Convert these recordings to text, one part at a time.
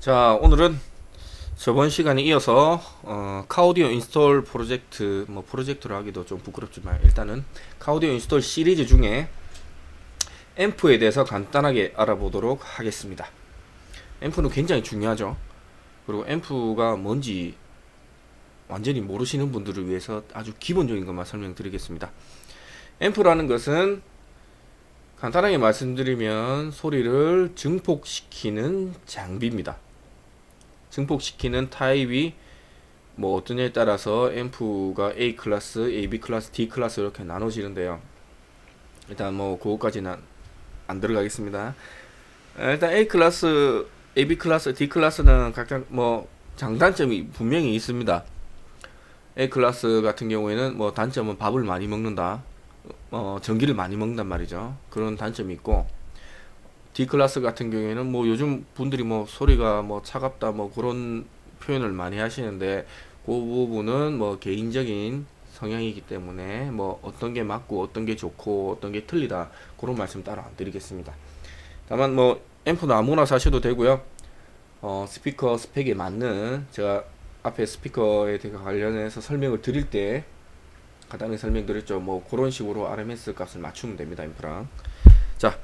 자, 오늘은 저번 시간에 이어서 카오디오 인스톨 프로젝트, 프로젝트로 하기도 좀 부끄럽지만 일단은 카오디오 인스톨 시리즈 중에 앰프에 대해서 간단하게 알아보도록 하겠습니다. 앰프는 굉장히 중요하죠. 그리고 앰프가 뭔지 완전히 모르시는 분들을 위해서 아주 기본적인 것만 설명드리겠습니다. 앰프라는 것은 간단하게 말씀드리면 소리를 증폭시키는 장비입니다. 증폭시키는 타입이 어떠냐에 따라서 앰프가 A 클래스, AB 클래스, D 클래스 이렇게 나눠지는데요. 일단 그거까지는 안 들어가겠습니다. 일단 A 클래스, AB 클래스, D 클래스는 각각 장단점이 분명히 있습니다. A 클래스 같은 경우에는 단점은 밥을 많이 먹는다, 전기를 많이 먹는단 말이죠. 그런 단점이 있고, D 클래스 같은 경우에는 요즘 분들이 소리가 차갑다 그런 표현을 많이 하시는데, 그 부분은 개인적인 성향이기 때문에 어떤 게 맞고 어떤 게 좋고 어떤 게 틀리다 그런 말씀 따로 안 드리겠습니다. 다만 앰프는 아무나 사셔도 되고요. 스피커 스펙에 맞는, 제가 앞에 스피커에 대해 관련해서 설명을 드릴 때 간단히 설명드렸죠. 그런 식으로 RMS 값을 맞추면 됩니다. 앰프랑. 자,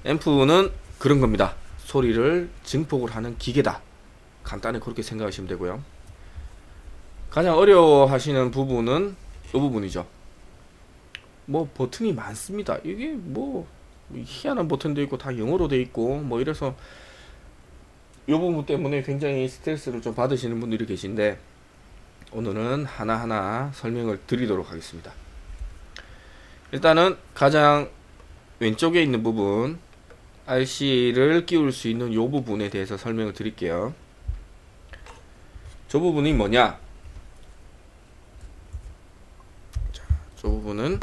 앰프는 그런 겁니다. 소리를 증폭을 하는 기계다. 간단히 그렇게 생각하시면 되고요. 가장 어려워하시는 부분은 이 부분이죠. 버튼이 많습니다. 이게 희한한 버튼도 있고 다 영어로 돼 있고 이래서 이 부분 때문에 굉장히 스트레스를 좀 받으시는 분들이 계신데, 오늘은 하나하나 설명을 드리도록 하겠습니다. 일단은 가장 왼쪽에 있는 부분, RC를 끼울 수 있는 이 부분에 대해서 설명을 드릴게요. 저 부분이 뭐냐? 자, 저 부분은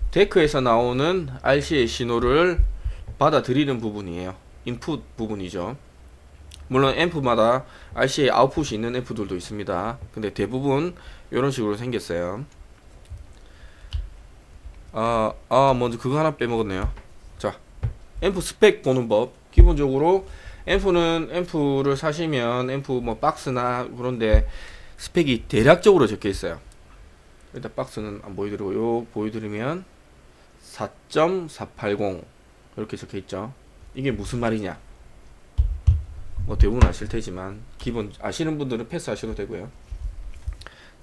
데크에서 나오는 RC의 신호를 받아들이는 부분이에요. 인풋 부분이죠. 물론 앰프마다 RC의 아웃풋이 있는 앰프들도 있습니다. 근데 대부분 이런 식으로 생겼어요. 먼저 그거 하나 빼먹었네요. 자, 앰프 스펙 보는 법. 기본적으로 앰프를 사시면 앰프 박스나 그런데 스펙이 대략적으로 적혀 있어요. 일단 박스는 안 보여드리고, 요 보여드리면 4.480 이렇게 적혀 있죠. 이게 무슨 말이냐? 대부분 아실 테지만 기본 아시는 분들은 패스 하셔도 되고요.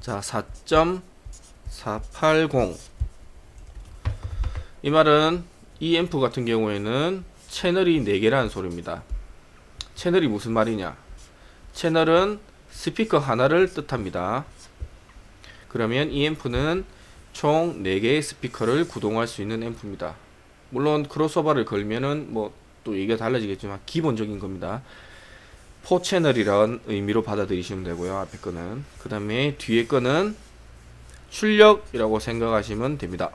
자, 4.480 이 말은 이 앰프 같은 경우에는 채널이 4개라는 소리입니다. 채널이 무슨 말이냐? 채널은 스피커 하나를 뜻합니다. 그러면 이 앰프는 총 4개의 스피커를 구동할 수 있는 앰프입니다. 물론 크로스오버를 걸면은 또 얘기가 달라지겠지만 기본적인 겁니다. 4채널이라는 의미로 받아들이시면 되고요. 앞에 거는. 그 다음에 뒤에 거는 출력이라고 생각하시면 됩니다.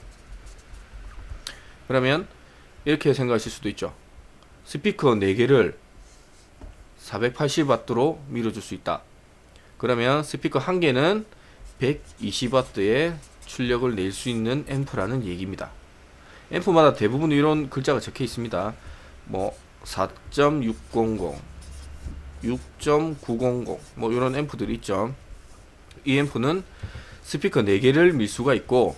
그러면 이렇게 생각하실 수도 있죠. 스피커 4개를 480W로 밀어줄 수 있다. 그러면 스피커 1개는 120W의 출력을 낼 수 있는 앰프라는 얘기입니다. 앰프마다 대부분 이런 글자가 적혀 있습니다. 4.600, 6.900 이런 앰프들이 있죠. 이 앰프는 스피커 4개를 밀 수가 있고,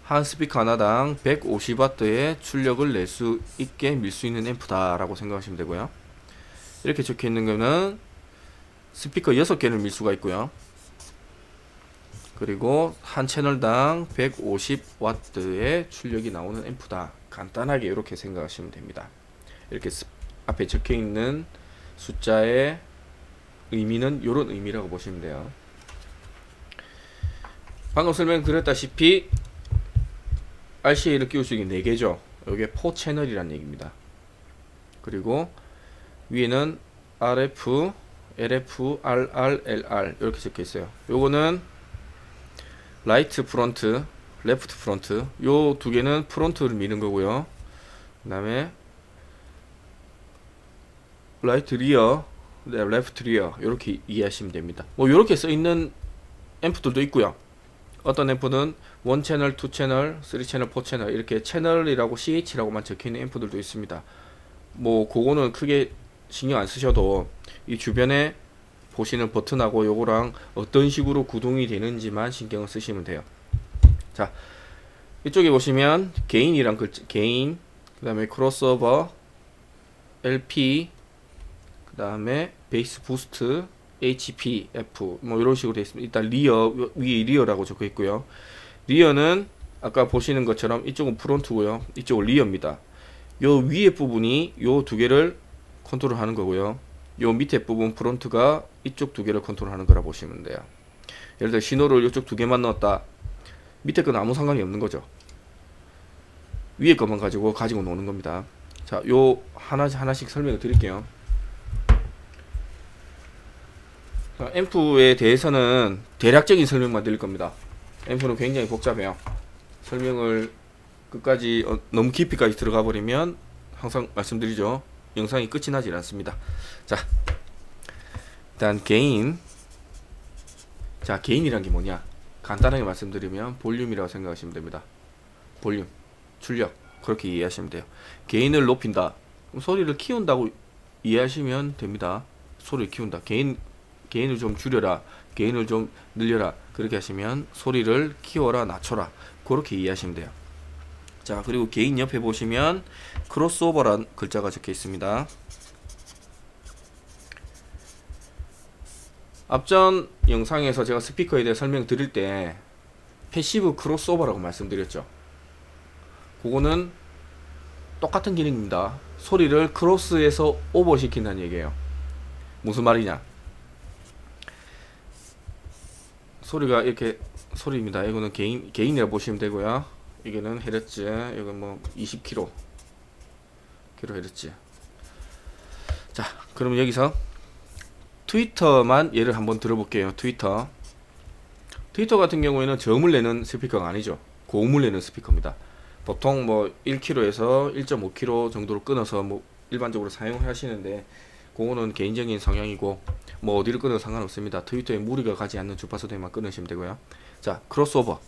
한 스피커 하나당 150W의 출력을 낼 수 있게 밀 수 있는 앰프다 라고 생각하시면 되고요. 이렇게 적혀 있는 거는 스피커 6개를 밀 수가 있고요. 그리고 한 채널당 150W의 출력이 나오는 앰프다. 간단하게 이렇게 생각하시면 됩니다. 이렇게 앞에 적혀 있는 숫자의 의미는 이런 의미라고 보시면 돼요. 방금 설명드렸다시피 RCA를 끼울 수 있는 4개죠. 이게 4채널이란 얘기입니다. 그리고 위에는 RF, LF, RR, LR 이렇게 적혀 있어요. 요거는 라이트 프론트, 레프트 프론트, 요 2개는 프론트를 미는 거고요. 그 다음에 라이트 리어, 레프트 리어 이렇게 이해하시면 됩니다. 이렇게 써있는 앰프들도 있고요. 어떤 앰프는 1채널, 2채널, 3채널, 4채널 이렇게 채널이라고 CH라고만 적혀있는 앰프들도 있습니다. 그거는 크게 신경 안 쓰셔도 이 주변에 보시는 버튼하고 요거랑 어떤 식으로 구동이 되는지만 신경을 쓰시면 돼요. 자, 이쪽에 보시면 게인이란 글자, 게인, 그 다음에 크로스오버, LP, 그 다음에 베이스 부스트, HP, F 뭐 이런 식으로 되어 있습니다. 일단 리어, 위에 리어라고 적혀 있고요. 리어는 아까 보시는 것처럼 이쪽은 프론트고요, 이쪽은 리어입니다. 요 위에 부분이 요 두 개를 컨트롤 하는 거고요, 요 밑에 부분 프론트가 이쪽 두 개를 컨트롤 하는 거라 보시면 돼요. 예를 들어 신호를 이쪽 두 개만 넣었다, 밑에 건 아무 상관이 없는 거죠. 위에 것만 가지고 노는 겁니다. 자, 요 하나씩 설명을 드릴게요. 앰프에 대해서는 대략적인 설명만 드릴 겁니다. 앰프는 굉장히 복잡해요. 설명을 끝까지 너무 깊이까지 들어가 버리면 항상 말씀드리죠, 영상이 끝이 나질 않습니다. 자, 일단 게인. 자, 게인이란 게 뭐냐, 간단하게 말씀드리면 볼륨이라고 생각하시면 됩니다. 볼륨, 출력, 그렇게 이해하시면 돼요. 게인을 높인다, 소리를 키운다고 이해하시면 됩니다. 소리를 키운다, 게인을 좀 줄여라, 게인을 좀 늘려라, 그렇게 하시면 소리를 키워라, 낮춰라, 그렇게 이해하시면 돼요. 자, 그리고 게인 옆에 보시면 크로스오버란 글자가 적혀 있습니다. 앞전 영상에서 제가 스피커에 대해 설명드릴 때 패시브 크로스오버라고 말씀드렸죠. 그거는 똑같은 기능입니다. 소리를 크로스해서 오버 시킨다는 얘기예요. 무슨 말이냐, 소리가 이렇게 소리입니다. 이거는 게인이라고 보시면 되고요, 이거는 헤르츠, 이건 뭐 20kHz. 자, 그러면 여기서 트위터만 예를 한번 들어볼게요. 트위터 같은 경우에는 저음을 내는 스피커가 아니죠. 고음을 내는 스피커입니다. 보통 뭐 1kHz에서 1.5kHz 정도로 끊어서 뭐 일반적으로 사용하시는데, 그거는 개인적인 성향이고 뭐 어디를 끊어도 상관없습니다. 트위터에 무리가 가지 않는 주파수대만 끊으시면 되고요. 자, 크로스오버.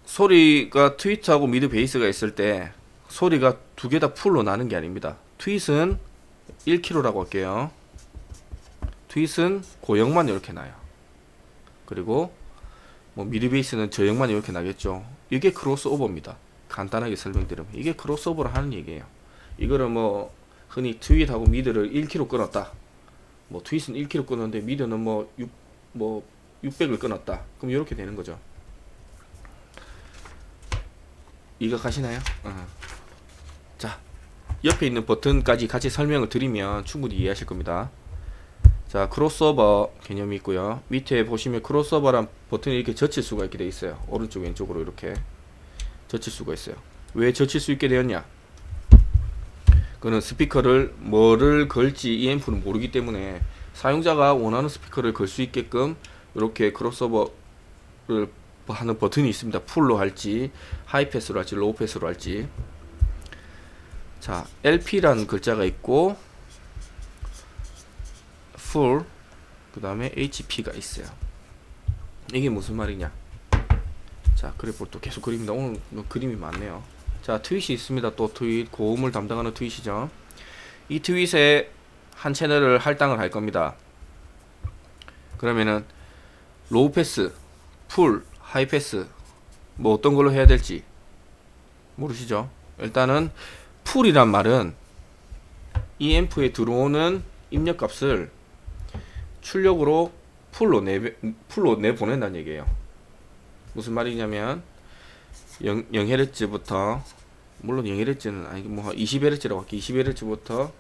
소리가 트윗하고 미드 베이스가 있을 때 소리가 두 개 다 풀로 나는 게 아닙니다. 트윗은 1kHz라고 할게요. 트윗은 고역만 이렇게 나요. 그리고 뭐 미드 베이스는 저역만 이렇게 나겠죠. 이게 크로스오버입니다. 간단하게 설명드리면 이게 크로스오버를 하는 얘기예요. 이거를 뭐 흔히 트윗하고 미드를 1kHz 끊었다, 뭐 트윗은 1kHz 끊었는데 미드는 뭐 600을 끊었다, 그럼 이렇게 되는 거죠. 이거 가시나요? 자, 옆에 있는 버튼까지 같이 설명을 드리면 충분히 이해하실 겁니다. 자, 크로스오버 개념이 있고요. 밑에 보시면 크로스오버란 버튼이 이렇게 젖힐 수가 있게 되어 있어요. 오른쪽 왼쪽으로 이렇게 젖힐 수가 있어요. 왜 젖힐 수 있게 되었냐, 그는 스피커를 뭐를 걸지 이 앰프는 모르기 때문에 사용자가 원하는 스피커를 걸 수 있게끔 이렇게 크로스오버를 하는 버튼이 있습니다. 풀로 할지 하이패스로 할지 로우패스로 할지. 자, LP라는 글자가 있고 풀, 그 다음에 HP가 있어요. 이게 무슨 말이냐, 자, 그래프 또 계속 그립니다. 오늘 그림이 많네요. 자, 트윗이 있습니다. 또 트윗, 고음을 담당하는 트윗이죠. 이 트윗에 한 채널을 할당을 할 겁니다. 그러면은 로우 패스, 풀, 하이 패스 뭐 어떤 걸로 해야 될지 모르시죠? 일단은 풀이란 말은 이 앰프에 들어오는 입력값을 출력으로 풀로 내보낸다는 얘기예요. 무슨 말이냐면 0Hz부터, 물론 0Hz는 아니 뭐 20Hz라고 할게. 20Hz부터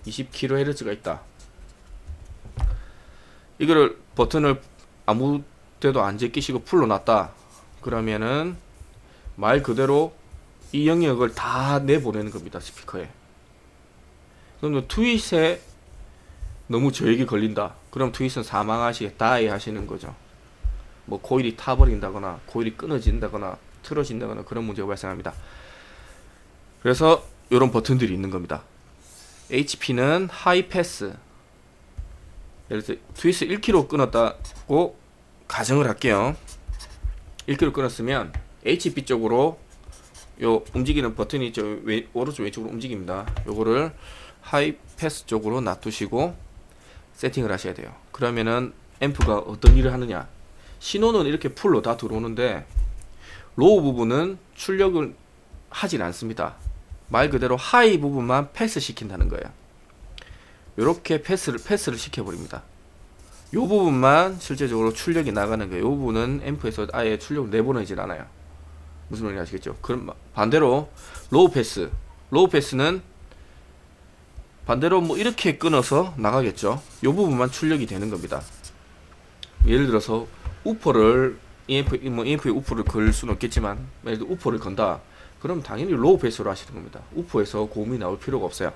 20kHz가 있다. 이거를 버튼을 아무 데도 안 제끼시고 풀로 놨다. 그러면은 말 그대로 이 영역을 다 내보내는 겁니다. 스피커에. 그럼 트윗에 너무 저역이 걸린다. 그럼 트윗은 사망하시게 다이 하시는 거죠. 뭐 코일이 타버린다거나 코일이 끊어진다거나 틀어진다거나 그런 문제가 발생합니다. 그래서 이런 버튼들이 있는 겁니다. HP는 하이 패스. 예를 들어 트윗을 1kg 끊었다고 가정을 할게요. 1kg 끊었으면 HP 쪽으로 요 움직이는 버튼이 있죠. 오른쪽 왼쪽으로 움직입니다. 요거를 하이 패스 쪽으로 놔두시고 세팅을 하셔야 돼요. 그러면은 앰프가 어떤 일을 하느냐, 신호는 이렇게 풀로 다 들어오는데 로우 부분은 출력을 하진 않습니다. 말 그대로 하이 부분만 패스 시킨다는 거예요. 요렇게 패스를 시켜버립니다. 요 부분만 실제적으로 출력이 나가는 거예요. 요 부분은 앰프에서 아예 출력을 내보내질 않아요. 무슨 말인지 아시겠죠? 그럼 반대로 로우 패스는 반대로 뭐 이렇게 끊어서 나가겠죠. 요 부분만 출력이 되는 겁니다. 예를 들어서 우퍼를 EMF에 우퍼를 걸 수는 없겠지만, 예를 들어 우퍼를 건다 그럼 당연히 로우 패스로 하시는 겁니다. 우퍼에서 고음이 나올 필요가 없어요.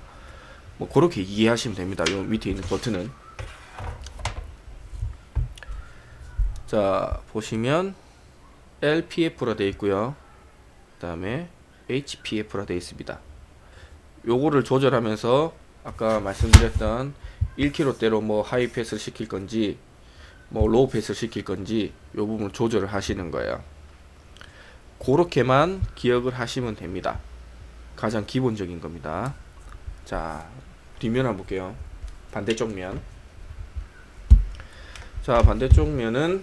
뭐 그렇게 이해하시면 됩니다. 요 밑에 있는 버튼은. 자, 보시면 LPF라 되어 있고요. 그 다음에 HPF라 되어 있습니다. 요거를 조절하면서 아까 말씀드렸던 1kH대로 뭐 하이 패스를 시킬 건지 뭐 로우 패스를 시킬 건지 요 부분을 조절을 하시는 거예요. 그렇게만 기억을 하시면 됩니다. 가장 기본적인 겁니다. 자, 뒷면 한번 볼게요. 반대쪽 면. 자, 반대쪽 면은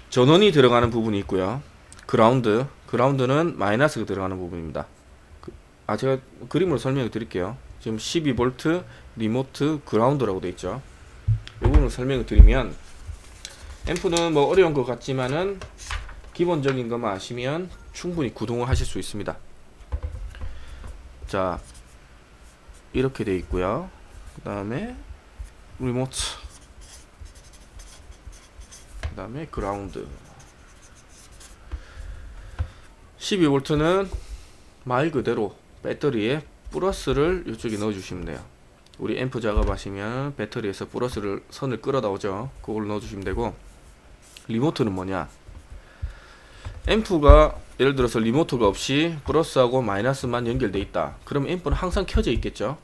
전원이 들어가는 부분이 있고요. 그라운드는 마이너스가 들어가는 부분입니다. 제가 그림으로 설명을 드릴게요. 지금 12V 리모트 그라운드라고 되어 있죠. 이 부분을 설명을 드리면, 앰프는 뭐 어려운 것 같지만은 기본적인 것만 아시면 충분히 구동을 하실 수 있습니다. 자, 이렇게 되어 있고요. 그 다음에 리모트, 그 다음에 그라운드. 12V는 말 그대로 배터리에 플러스를 이쪽에 넣어 주시면 돼요. 우리 앰프 작업하시면 배터리에서 플러스를 선을 끌어 나오죠. 그걸 넣어 주시면 되고, 리모트는 뭐냐, 앰프가 예를 들어서 리모트가 없이 플러스하고 마이너스만 연결되어 있다. 그럼 앰프는 항상 켜져 있겠죠.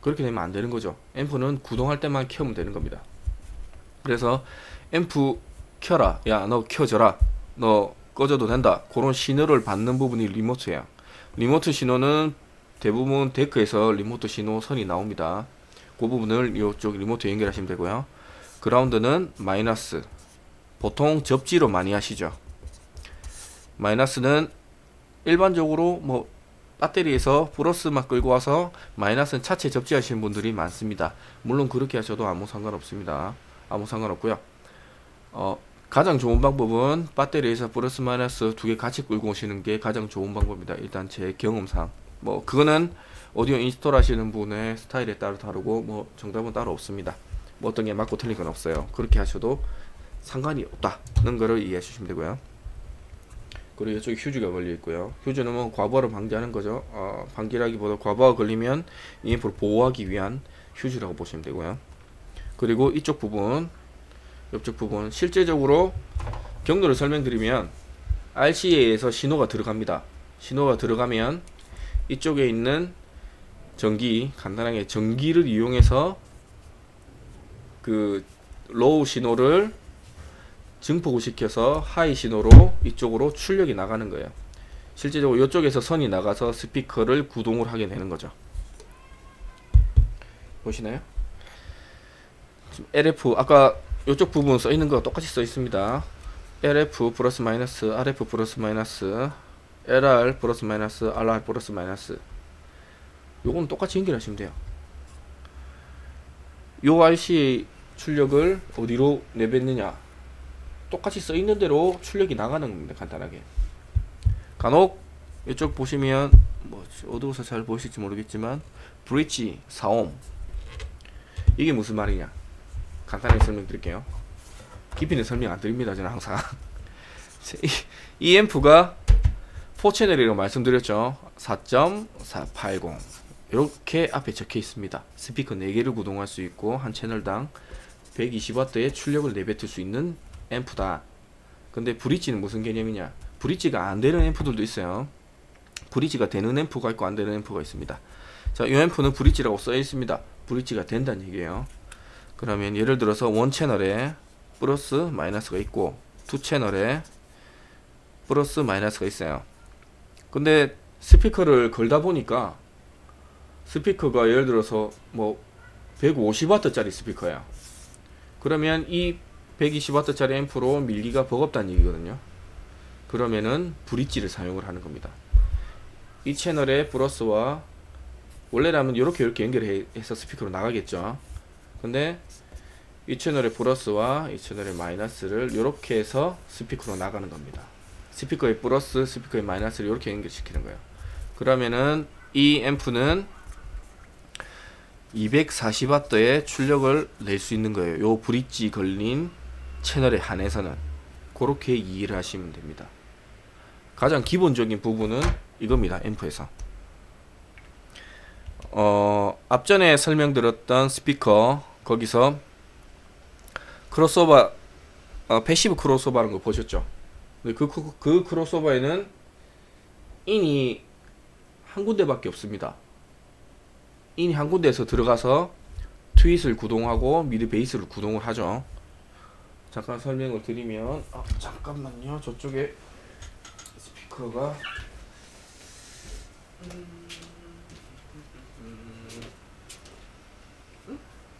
그렇게 되면 안 되는 거죠. 앰프는 구동할 때만 켜면 되는 겁니다. 그래서 앰프 켜라, 야 너 켜져라, 너 꺼져도 된다, 그런 신호를 받는 부분이 리모트예요. 리모트 신호는 대부분 데크에서 리모트 신호 선이 나옵니다. 그 부분을 이쪽 리모트에 연결하시면 되고요. 그라운드는 마이너스, 보통 접지로 많이 하시죠. 마이너스는 일반적으로 뭐 배터리에서 플러스만 끌고 와서 마이너스는 차체 접지하시는 분들이 많습니다. 물론 그렇게 하셔도 아무 상관없습니다. 아무 상관없고요. 가장 좋은 방법은 배터리에서 플러스 마이너스 두 개 같이 끌고 오시는 게 가장 좋은 방법입니다. 일단 제 경험상, 뭐 그거는 오디오 인스톨 하시는 분의 스타일에 따라 다르고 뭐 정답은 따로 없습니다. 뭐 어떤 게 맞고 틀린 건 없어요. 그렇게 하셔도 상관이 없다는 거를 이해해 주시면 되고요. 그리고 이쪽에 휴지가 걸려 있고요. 휴지는 뭐 과부하를 방지하는 거죠. 방지라기보다 과부하가 걸리면 EMF를 보호하기 위한 휴지라고 보시면 되고요. 그리고 이쪽 부분, 옆쪽 부분, 실제적으로 경로를 설명드리면 RCA에서 신호가 들어갑니다. 신호가 들어가면 이쪽에 있는 전기, 간단하게 전기를 이용해서 그 로우 신호를 증폭을 시켜서 하이 신호로 이쪽으로 출력이 나가는 거예요. 실제적으로 이쪽에서 선이 나가서 스피커를 구동을 하게 되는 거죠. 보시나요? 지금 LF, 아까 이쪽 부분 써 있는 거 똑같이 써 있습니다. LF 플러스 마이너스, RF 플러스 마이너스, LR 플러스 마이너스, RR 플러스 마이너스. 요건 똑같이 연결하시면 돼요. 요 RC 출력을 어디로 내뱉느냐, 똑같이 써 있는 대로 출력이 나가는 겁니다. 간단하게. 간혹 이쪽 보시면 뭐 어두워서 잘 보실지 모르겠지만 브릿지 4옴, 이게 무슨 말이냐, 간단하게 설명드릴게요. 깊이는 설명 안 드립니다. 저는 항상 이 앰프가 4채널이라고 말씀드렸죠. 4.480 이렇게 앞에 적혀 있습니다. 스피커 4개를 구동할 수 있고 한 채널당 120W의 출력을 내뱉을 수 있는 앰프다. 근데 브릿지는 무슨 개념이냐, 브릿지가 안 되는 앰프들도 있어요. 브릿지가 되는 앰프가 있고 안 되는 앰프가 있습니다. 자, 이 앰프는 브릿지라고 써 있습니다. 브릿지가 된다는 얘기예요. 그러면 예를 들어서 원 채널에 플러스 마이너스가 있고 투 채널에 플러스 마이너스가 있어요. 근데 스피커를 걸다 보니까 스피커가 예를 들어서 뭐 150W 짜리 스피커야. 그러면 이 120W 짜리 앰프로 밀기가 버겁다는 얘기거든요. 그러면은 브릿지를 사용을 하는 겁니다. 이 채널의 플러스와 원래라면 이렇게 연결해서 스피커로 나가겠죠. 근데 이 채널의 플러스와 이 채널의 마이너스를 이렇게 해서 스피커로 나가는 겁니다. 스피커의 플러스, 스피커의 마이너스를 이렇게 연결시키는 거예요. 그러면은 이 앰프는 240W의 출력을 낼 수 있는 거예요. 요 브릿지 걸린 채널에 한해서는. 그렇게 이해를 하시면 됩니다. 가장 기본적인 부분은 이겁니다. 앰프에서. 앞전에 설명드렸던 스피커, 거기서 크로스오버, 패시브 크로스오버라는 거 보셨죠? 그 크로스오버에는 인이 한 군데밖에 없습니다. 인이 한 군데에서 들어가서 트윗을 구동하고 미드 베이스를 구동을 하죠. 잠깐 설명을 드리면, 잠깐만요. 저쪽에 스피커가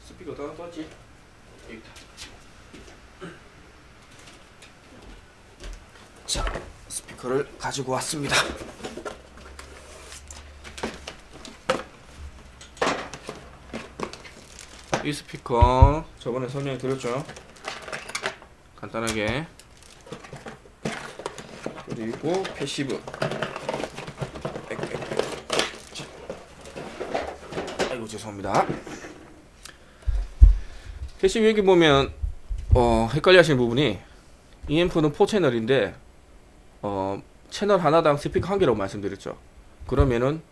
스피커 다 떴지? 여기다. 자, 스피커를 가지고 왔습니다. 이 스피커 저번에 설명 드렸죠? 간단하게. 그리고 패시브. 아이고 죄송합니다. 패시브 여기 보면 헷갈려 하시는 부분이, 이 앰프는 4채널인데 채널 하나당 스피커 한 개라고 말씀드렸죠. 그러면은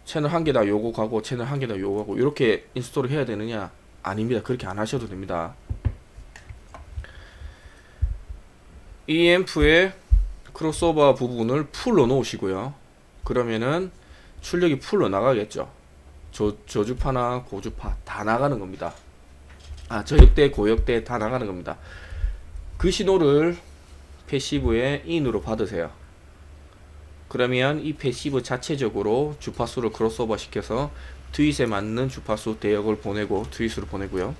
채널 한 개다 요거 가고 채널 한 개다 요거 가고 이렇게 인스톨을 해야 되느냐? 아닙니다. 그렇게 안 하셔도 됩니다. 이 앰프의 크로스오버 부분을 풀로 놓으시고요. 그러면은 출력이 풀로 나가겠죠. 저주파나 고주파 다 나가는 겁니다. 저역대 고역대 다 나가는 겁니다. 그 신호를 패시브의 인으로 받으세요. 그러면 이 패시브 자체적으로 주파수를 크로스오버 시켜서 트윗에 맞는 주파수 대역을 보내고 트윗으로 보내고요.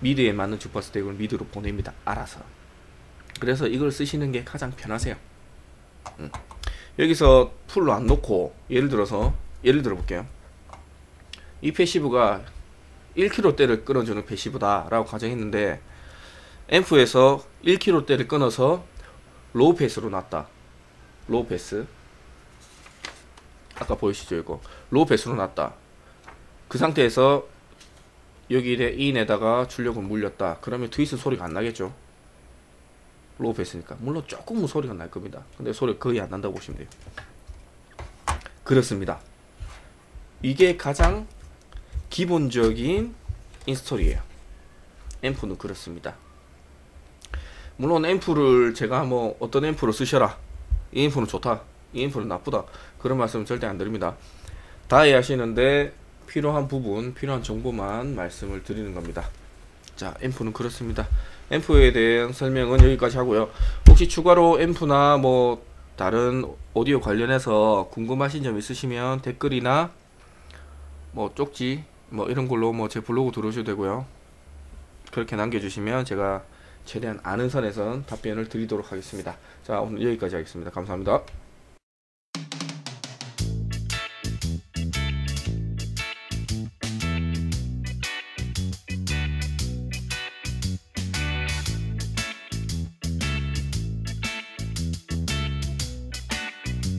미드에 맞는 주파수 대역을 미드로 보냅니다. 알아서. 그래서 이걸 쓰시는 게 가장 편하세요. 여기서 풀로 안 놓고 예를 들어 볼게요. 이 패시브가 1kH대를 끊어주는 패시브다 라고 가정했는데, 앰프에서 1kH대를 끊어서 로우 패스로 놨다. 로우 패스. 아까 보이시죠? 이거 로우 패스로 놨다. 그 상태에서 여기 인에다가 출력을 물렸다. 그러면 트윗은 소리가 안 나겠죠? 로우 패스니까. 물론 조금은 소리가 날 겁니다. 근데 소리 거의 안 난다고 보시면 돼요. 그렇습니다. 이게 가장 기본적인 인스톨이에요. 앰프는 그렇습니다. 물론 앰프를 제가 뭐 어떤 앰프를 쓰셔라, 이 앰프는 좋다, 이 앰프는 나쁘다, 그런 말씀은 절대 안 드립니다. 다 이해하시는데 필요한 부분, 필요한 정보만 말씀을 드리는 겁니다. 자, 앰프는 그렇습니다. 앰프에 대한 설명은 여기까지 하고요. 혹시 추가로 앰프나 뭐 다른 오디오 관련해서 궁금하신 점 있으시면 댓글이나 뭐 쪽지 뭐 이런 걸로 뭐 제 블로그 들어오셔도 되고요. 그렇게 남겨주시면 제가 최대한 아는 선에선 답변을 드리도록 하겠습니다. 자, 오늘 여기까지 하겠습니다. 감사합니다.